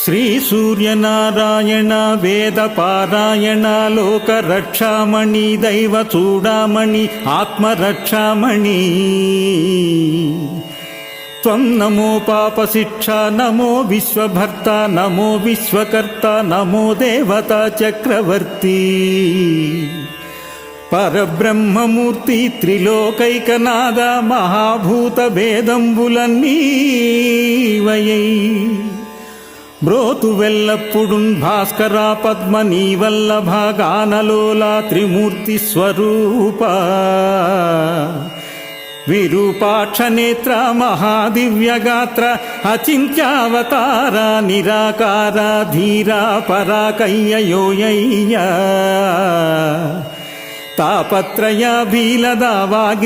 శ్రీ సూర్యనారాయణ వేద పారాయణ లోక రక్షామణి దైవ చూడామణి ఆత్మరక్షామణి త్వం నమో పాప శిక్ష నమో విశ్వభర్త నమో విశ్వకర్త నమో దేవతా చక్రవర్తి పరబ్రహ్మమూర్తి త్రిలోకైకనాథ మహాభూత భేదంబులన్నీ వయై బ్రోతు వెల్లప్పుడున్ భాస్కర పద్మ నీవల్లభ గానలోలా త్రిమూర్తి స్వరూప విరూపాక్ష నేత్ర మహాదివ్యగాత్ర అచింత్యావతార నిరాకార ధీరా పరాకయ్యయోయ్య తాపత్రయ భీలదావాగ్ని